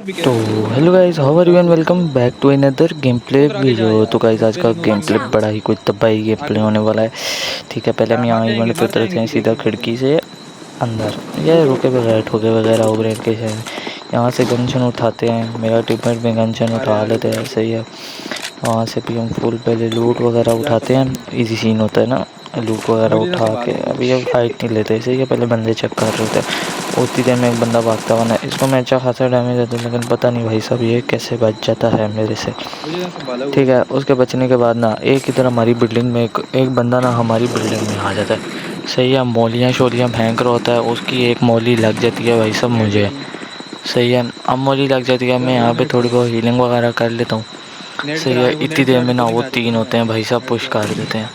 तो hello guys, how are you and welcome back to another game play video. तो guys आज का game play बड़ा ही कुछ तबाही गेम प्ले होने वाला है। ठीक है, पहले हम यहाँ इवेंट पे उतरते हैं सीधा खिड़की से अंदर, या रुके बगैर ठोके वगैरह ओवरेट के शहर। यहाँ से गनशन उठाते हैं, मेरा टीममेट भी गनशन उठा लेते हैं, सही है। वहाँ से भी हम फुल पहले लूट वगैरह उठाते हैं, इजी सीन होता है ना। लूट वगैरह उठा के अभी अब फाइट नहीं लेते, सही है। पहले बंदे चेक कर रहे थे, उतनी देर में एक बंदा भागता हुआ ना, इसको मैं अच्छा खासा डैमेज देता हूँ, लेकिन पता नहीं भाई साहब ये कैसे बच जाता है मेरे से। ठीक है, उसके बचने के बाद ना एक इधर हमारी बिल्डिंग में एक बंदा ना हमारी बिल्डिंग में आ जाता है, सही है। मौलियाँ शोलियाँ फेंक रहा होता है, उसकी एक मौली लग जाती है भाई साहब मुझे, सही है। अब मौली लग जाती है, मैं यहाँ पे थोड़ी बहुत हीलिंग वगैरह कर लेता हूँ, सही है। इतनी देर में ना वो तीन होते हैं भाई साहब, पुश कर देते हैं,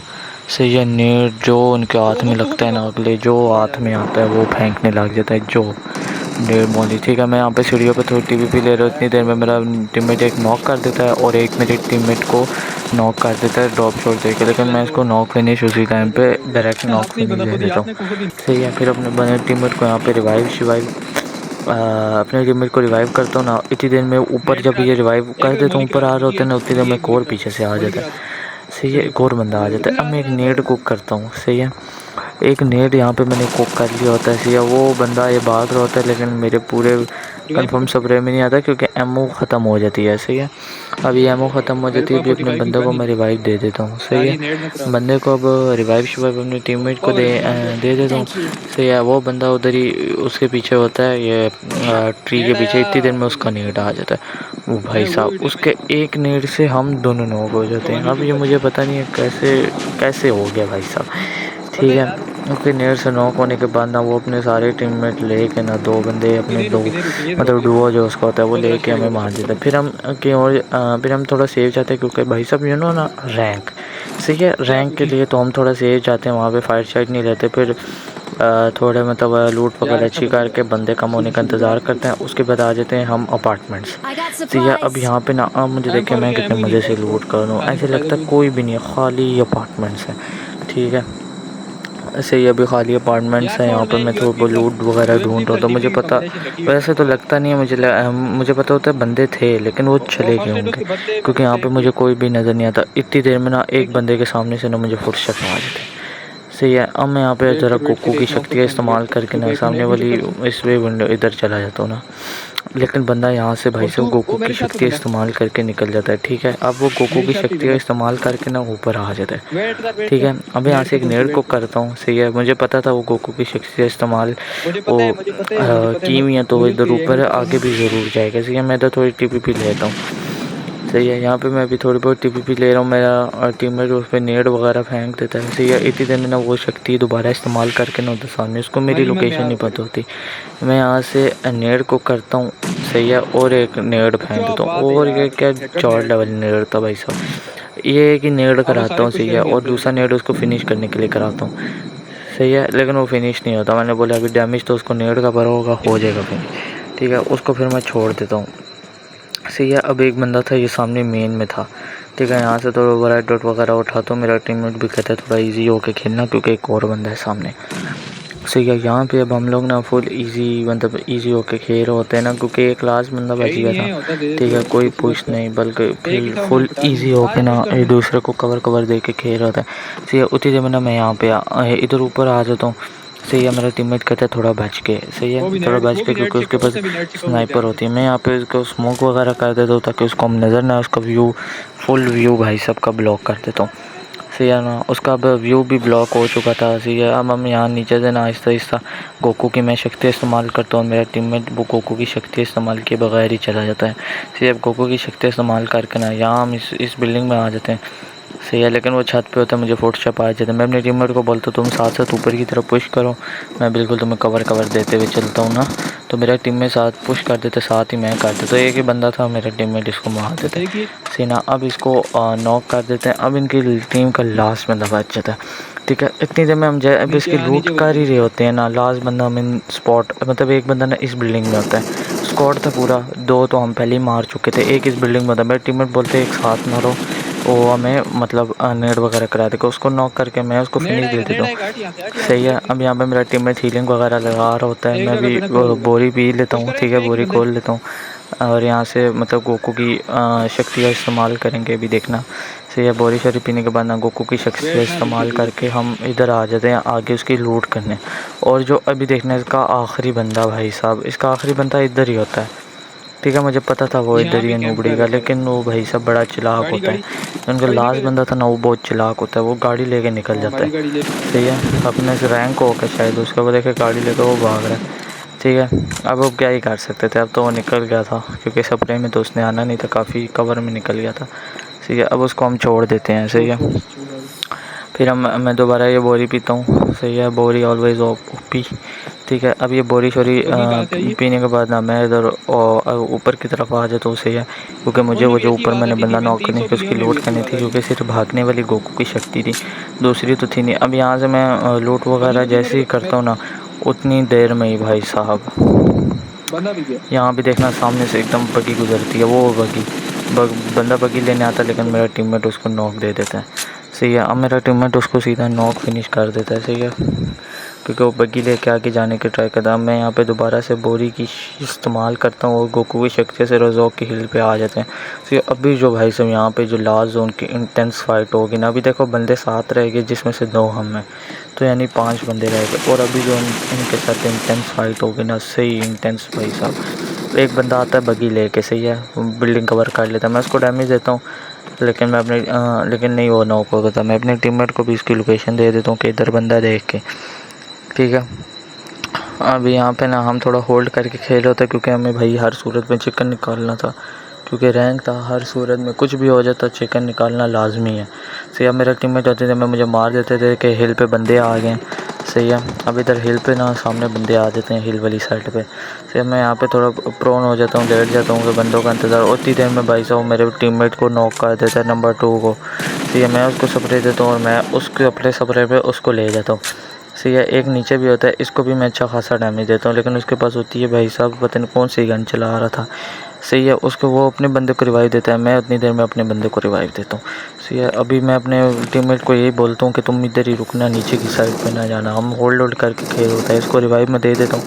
सही है। नेट जो उनके हाथ में लगता है ना, अगले जो हाथ में आता है वो फेंकने लग जाता है, जो डेढ़ मौली। ठीक है, मैं यहाँ पे सीढ़ियों पे थोड़ी टीवीपी ले रहा हूँ, इतनी देर में मेरा टीममेट एक नॉक कर देता है और एक मेरे टीममेट को नॉक कर देता है ड्रॉप शॉट देके, लेकिन मैं इसको नॉक फिनिश उसी टाइम पे डायरेक्ट नॉक फिनिश दे देता हूँ, सही है। फिर अपने बने टीममेट को यहाँ पे रिवाइव शिवाइव अपने टीममेट को रिवाइव करता हूँ ना, इतनी देर में ऊपर जब ये रिवाइव कर देता हूँ, ऊपर आ रहे होते हैं ना, उतनी देर में एक और पीछे से आ जाता है, सही है। एक और बंदा आ जाता है। अब मैं एक नेड कुक करता हूँ, सही है। एक नेड यहाँ पे मैंने कुक कर लिया होता है, सही है। वो बंदा ये भाग रहा होता है, लेकिन मेरे पूरे कंफर्म स्प्रे में नहीं आता क्योंकि एमओ ख़त्म हो जाती है, सही है। अभी एमओ ख़त्म हो जाती है, अभी अपने बंदे को मैं रिवाइव दे देता हूँ, सही है। बंदे को अब रिवाइव शिवाइव अपने टीममेट को दे देता हूँ, सही है। वो बंदा उधर ही उसके पीछे होता है, ये ट्री के पीछे, इतनी देर में उसका नेट आ जाता है। वो भाई साहब उसके एक नेट से हम दोनों नॉक हो जाते हैं। अब ये मुझे पता नहीं है कैसे कैसे हो गया भाई साहब, ठीक है। उसके नेट से नॉक होने के बाद ना वो अपने सारे टीममेट लेके ना, दो बंदे अपने दो मतलब डुओ जो उसका होता है वो लेके हमें मार देता है। फिर हम कि और फिर हम थोड़ा सेव चाहते हैं क्योंकि भाई साहब यू नो ना रैंक, सही है। रैंक के लिए तो हम थोड़ा सेव चाहते हैं, वहाँ पे फाइट शाइट नहीं रहते। फिर थोड़े मतलब लूट वगैरह अच्छी करके बंदे कम होने का इंतज़ार करते हैं, उसके बाद आ जाते हैं हम अपार्टमेंट्स, ठीक है। अब यहाँ पे ना अब मुझे देखे मैं कितने मज़े से लूट कर रहा हूँ, ऐसे लगता है कोई भी नहीं है, खाली अपार्टमेंट्स है, ठीक है। ऐसे ही अभी खाली अपार्टमेंट्स हैं यहाँ पे। मैं थोड़ा बहुत लूट वगैरह ढूंढ रहा हूँ, तो मुझे पता वैसे तो लगता नहीं है, मुझे पता होता है बंदे थे, लेकिन वो चले गए होंगे क्योंकि यहाँ पे मुझे कोई भी नज़र नहीं आता। इतनी देर में ना एक बंदे के सामने से ना मुझे फुर्सत आ जाती है, सही है। अब मैं यहाँ पे ज़रा कोको की शक्ति का इस्तेमाल करके ना सामने वाली इस वे विंडो इधर चला जाता हूँ ना, लेकिन बंदा यहाँ से भाई साहब गोकू की शक्ति इस्तेमाल करके निकल जाता है, ठीक है। अब वो गोकू की शक्ति का इस्तेमाल करके ना ऊपर आ जाता है, ठीक है। अब यहाँ से एक नेड को करता हूँ, सही है। मुझे पता था वो गोकू की शक्ति का इस्तेमाल वो की हुई है, तो वो इधर ऊपर आगे भी ज़रूर जाएगा, सही है। मैं इधर थोड़ी टीपीपी लेता हूँ, सही है। यहाँ पे मैं अभी थोड़ी बहुत टीपीपी ले रहा हूँ, मेरा टीममेट उस पर नेड वगैरह फेंक देता है, सही है। इतनी देर में ना वो शक्ति दोबारा इस्तेमाल करके ना उधर सामने, उसको मेरी लोकेशन नहीं पता होती, मैं यहाँ से नेड को करता हूँ, सही है, और एक नेड फेंक देता हूँ। और ये क्या 4 लेवल नेड था भाई साहब, ये है कि नेड कराता हूँ, सही है, और दूसरा नेड उसको फिनिश करने के लिए कराता हूँ, सही है। लेकिन वो फिनिश नहीं होता, मैंने बोला अभी डैमेज तो उसको नेड का भरा होगा, हो जाएगा फिनिश, ठीक है। उसको फिर मैं छोड़ देता हूँ, सही है। अब एक बंदा था ये सामने मेन में था, ठीक है। यहाँ से थोड़ा ओवरराइड डॉट वगैरह उठाता हूँ, मेरा टीममेट भी कहता है थोड़ा इजी होके खेलना क्योंकि एक और बंदा है सामने, सही है। यहाँ पे अब हम लोग ना फुल इजी मतलब इजी होके खेल रहे होते हैं ना, क्योंकि एक लास्ट बंदा बच गया था, ठीक है। कोई पुश नहीं बल्कि फिर फुल इजी होके ना एक दूसरे को कवर कवर दे के खेल रहा था, सही है। उतनी देर में ना मैं यहाँ पे इधर ऊपर आ जाता हूँ, सही है। मेरा टीममेट कहता है थोड़ा बच के, सही है, थोड़ा बच के क्योंकि उसके पास स्नाइपर होती है। मैं यहाँ पे उसको स्मोक वगैरह कर देता हूँ ताकि उसको हम नज़र ना, उसका व्यू फुल व्यू भाई सब का ब्लॉक कर देता हूँ, सही है ना। उसका अब व्यू भी ब्लॉक हो चुका था, सही है। अब हम यहाँ नीचे से ना आहिस्ता आहिस्ता गोकू की मैं शक्ति इस्तेमाल करता हूँ, मेरा टीममेट वो गोकू की शक्ति इस्तेमाल किए बगैर ही चला जाता है, सही है। अब गोकू की शक्ति इस्तेमाल करके ना यहाँ हम इस बिल्डिंग में आ जाते हैं, सही है। लेकिन वो छत पे होता है, मुझे फुटस्टेप आ जाते हैं। मैं अपने टीममेट को बोलता हूँ तुम साथ साथ ऊपर की तरफ पुश करो, मैं बिल्कुल तुम्हें कवर कवर देते हुए चलता हूँ ना, तो मेरा टीम में साथ पुश कर देते, साथ ही मैं करते, तो एक ही बंदा था मेरा टीममेट, इसको मार देते, सही ना। अब इसको नॉक कर देते हैं। अब इनकी टीम का लास्ट बंदा बच जाता है, ठीक है। इतनी देर में हम जब अब इसकी लूट कर ही रहे होते हैं ना, लास्ट बंदा हम इन स्पॉट मतलब एक बंदा ना इस बिल्डिंग में होता है, स्क्वाड था पूरा, दो तो हम पहले ही मार चुके थे, एक इस बिल्डिंग में होता है। मेरे टीममेट बोलते एक साथ मारो, वो हमें मतलब नेट वगैरह करा देगा, उसको नॉक करके मैं उसको फिनिश दे देता हूँ, सही है। अब यहाँ पे मेरा टीममेट हीलिंग वगैरह लगा रहा होता है, मैं भी बोरी पी लेता हूँ, ठीक है, बोरी खोल लेता हूँ, और यहाँ से मतलब गोकू की शक्ति का इस्तेमाल करेंगे, अभी देखना। सही है, बोरी शोरी पीने के बाद ना गोकू की शक्ति का इस्तेमाल करके हम इधर आ जाते हैं आगे उसकी लूट करने। और जो अभी देखना इसका आखिरी बंदा भाई साहब, इसका आखिरी बंदा इधर ही होता है। ठीक है, मुझे पता था वो इधर ही है नूबड़ी का, लेकिन वो भाई साहब बड़ा चिल्लाक होता है। उनका लास्ट बंदा था ना, वो बहुत चिल्लाक होता है, वो गाड़ी लेके निकल जाता है। सही है, अपने से रैंक होकर शायद उसका, वो देखे गाड़ी लेकर वो भाग रहा है। ठीक है, अब वो क्या ही कर सकते थे, अब तो वो निकल गया था क्योंकि सपने में तो उसने आना नहीं था, काफ़ी कवर में निकल गया था। सही है, अब उसको हम छोड़ देते हैं। सही है, फिर मैं दोबारा ये बोरी पीता हूँ। सही है, बोरी ऑलवेज ओपी। ठीक है, अब ये बोरी शोरी पीने के बाद ना मैं इधर ऊपर की तरफ आ जाता हूँ। सही है, क्योंकि मुझे वो जो ऊपर मैंने बंदा नॉक करनी थी उसकी लूट करनी थी, क्योंकि सिर्फ भागने वाली गोकू की शक्ति थी, दूसरी तो थी नहीं। अब यहाँ से मैं लूट वगैरह जैसे ही करता हूँ ना, उतनी देर में ही भाई साहब यहाँ भी देखना सामने से एकदम बगी गुजरती है। वो बंदा बगी लेने आता है, लेकिन मेरा टीममेट उसको नॉक दे देता है। सही है, अब मेरा टीममेट उसको सीधा नॉक फिनिश कर देता है। सही है, क्योंकि वो बगी लेके आगे जाने की ट्राई करता है। मैं यहाँ पे दोबारा से बोरी की इस्तेमाल करता हूँ और गोकू की शक्ति से रोज़ोक की हिल पे आ जाते हैं। तो अभी जो भाई साहब यहाँ पे जो लास्ट जोन की इंटेंस फाइट होगी ना, अभी देखो बंदे 7 रह गए जिसमें से 2 हम हैं, तो यानी 5 बंदे रह गए। और अभी जो इनके साथ इंटेंस फाइट होगी ना, सही इंटेंस भाई साहब। एक बंदा आता है बगी लेके, सही है, बिल्डिंग कवर कर लेता है, मैं उसको डैमेज देता हूँ, लेकिन मैं अपने लेकिन नहीं वो नॉक होगा था। मैं अपने टीममेट को भी इसकी लोकेशन दे देता हूँ कि इधर बंदा देख के। ठीक है, अभी यहाँ पे ना हम थोड़ा होल्ड करके खेल रहे थे, क्योंकि हमें भाई हर सूरत में चिकन निकालना था, क्योंकि रैंक था, हर सूरत में कुछ भी हो जाता चिकन निकालना लाजमी है। सही है, मेरा टीममेट होते थे मैं मुझे मार देते थे कि हिल पे बंदे आ गए। सही है, अब इधर हिल पे ना सामने बंदे आ जाते हैं हिल वाली साइड पे। सही है, मैं यहाँ पे थोड़ा प्रोन हो जाता हूँ, लेट जाता हूँ कि बंदों का इंतज़ार। उतनी देर में भाई साहब मेरे टीममेट को नॉक कर देता है, नंबर 2 को। सही है, मैं उसको स्प्रे देता हूँ और मैं उसके अपने स्प्रे पे उसको ले जाता हूँ। सही है, एक नीचे भी होता है, इसको भी मैं अच्छा खासा डैमेज देता हूँ, लेकिन उसके पास होती है भाई साहब पता नहीं कौन सी गन चला रहा था। सही है, उसको वो अपने बंदे को रिवाइव देता है, मैं उतनी देर में अपने बंदे को रिवाइव देता हूँ। सही है, अभी मैं अपने टीममेट को यही बोलता हूँ कि तुम इधर ही रुकना, नीचे की साइड पे ना जाना, हम होल्ड करके खेल होता है। इसको रिवाइव में दे देता हूँ।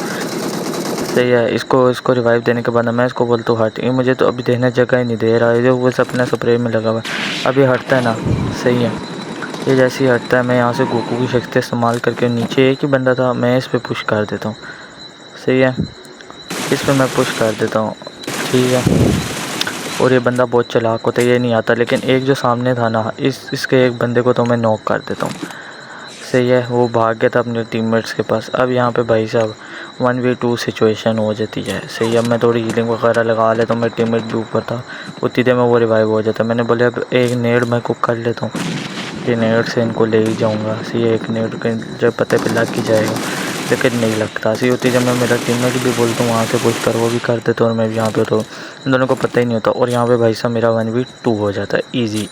सही है, इसको रिवाइव देने के बाद मैं इसको बोलता हूँ हट, ये मुझे तो अभी देने जगह ही नहीं दे रहा है, जो वो अपने स्प्रे में लगा हुआ है। अभी हटता है ना, सही है, ये जैसे ही हटता है मैं यहाँ से गोकू की शक्ति इस्तेमाल करके, नीचे एक ही बंदा था, मैं इस पे पुश कर देता हूँ। सही है, इस पे मैं पुश कर देता हूँ। ठीक है, और ये बंदा बहुत चालाक होता है, ये नहीं आता, लेकिन एक जो सामने था ना, इसके एक बंदे को तो मैं नॉक कर देता हूँ। सही है, वो भाग गया था अपने टीममेट्स के पास। अब यहाँ पे भाई साहब 1v2 सिचुएशन हो जाती है। सही है, मैं थोड़ी हीलिंग वगैरह लगा लेता हूँ, मेरा टीममेट भी ऊपर था, उतनी देर में वो रिवाइव हो जाता। मैंने बोला अब एक नेड मैं कुक कर लेता हूँ, कि नेड से इनको ले ही जाऊँगा। सही है, एक नेड के जब पते पे लग ही जाएगा, लेकिन नहीं लगता। सही होती जब मैं मेरा टीममेट भी बोलता हूँ वहाँ से पुश कर, वो भी कर देता और मैं भी यहाँ पे, तो इन दोनों को पता ही नहीं होता। और यहाँ पे भाई साहब मेरा 1v2 हो जाता है ईजी।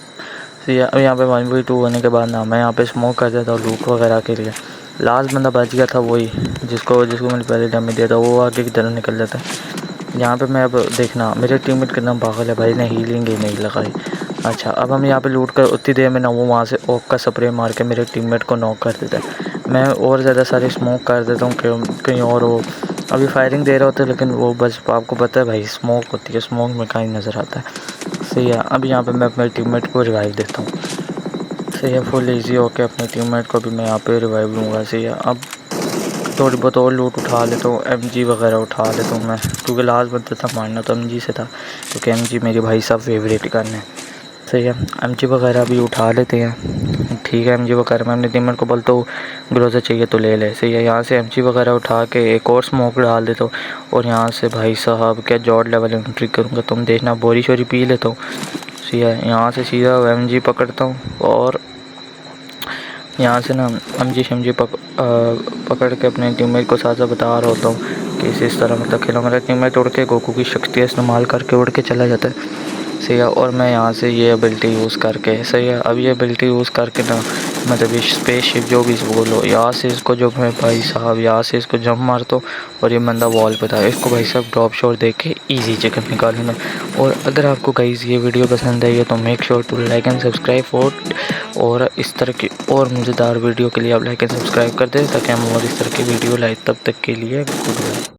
सही है, अब यहाँ पे 1v2 होने के बाद ना मैं यहाँ पे स्मोक कर देता हूँ लूट वगैरह के लिए। लास्ट बंदा बच गया था वही, जिसको मैंने पहले डैमेज दिया था, वो आगे की तरफ निकल जाता है। यहाँ पे मैं अब देखना मेरे टीममेट कितना पागल है भाई ने हीलिंग ही नहीं लगाई। अच्छा, अब हम यहाँ पे लूट कर उतनी देर में ना वो वहाँ से ओक का स्प्रे मार के मेरे टीममेट को नॉक कर देता है। मैं और ज़्यादा सारे स्मोक कर देता हूँ कि कहीं और वो अभी फायरिंग दे रहा होता है, लेकिन वो बस आपको पता है भाई स्मोक होती है, स्मोक में कहीं नज़र आता है। सही है, अब यहाँ पे मैं अपने टीममेट को रिवाइव देता हूँ। सही है, फुल इजी होके अपने टीममेट को भी मैं यहाँ पे रिवाइव लूँगा। सही है, अब थोड़ी बहुत और लूट उठा लेता हूँ, एमजी वगैरह उठा लेता हूँ मैं, क्योंकि लास्ट बंदा था मारना तो एमजी से था, क्योंकि एमजी मेरी भाई साहब फेवरेट गन है। सही है, एमजी वगैरह भी उठा लेते हैं। ठीक है, एमजी वगैरह मैं अपने टीममेट को बोलता हूँ ग्रोज़र चाहिए तो ले ले। सही है, यहाँ से एमजी वगैरह उठा के एक और स्मोक डाल देता हूँ, और यहाँ से भाई साहब क्या जॉर्ड लेवल एंट्री करूँगा, तुम देखना, बोरी शोरी पी लेता हूँ। सही है, यहाँ से सीधा एमजी पकड़ता हूँ, और यहाँ से ना एमजी शमजी पकड़ के अपने टीममेट को साथ बता रहा होता हूँ कि इस तरह मतलब खेलो। मेरा टीममेट उड़ के गोकू की शक्ति इस्तेमाल करके उड़ के चला जाता है। सही है, और मैं यहाँ से ये एबिलिटी यूज़ करके, सही है, अब ये एबिलिटी यूज़ करके ना मतलब ये स्पेसशिप जो भी बोलो, यहाँ से इसको जो मैं भाई साहब यहाँ से इसको जंप मारता हूँ, और ये बंदा वॉल पे था, इसको भाई साहब ड्रॉप शॉट दे के ईजी चिकन निकाल लेना। और अगर आपको गाइस ये वीडियो पसंद आई है तो make sure to like and subscribe और इस तरह की और मज़ेदार वीडियो के लिए आप लाइक एंड सब्सक्राइब कर दें, ताकि हम और इस तरह की वीडियो लाए। तब तक के लिए गुड बाय।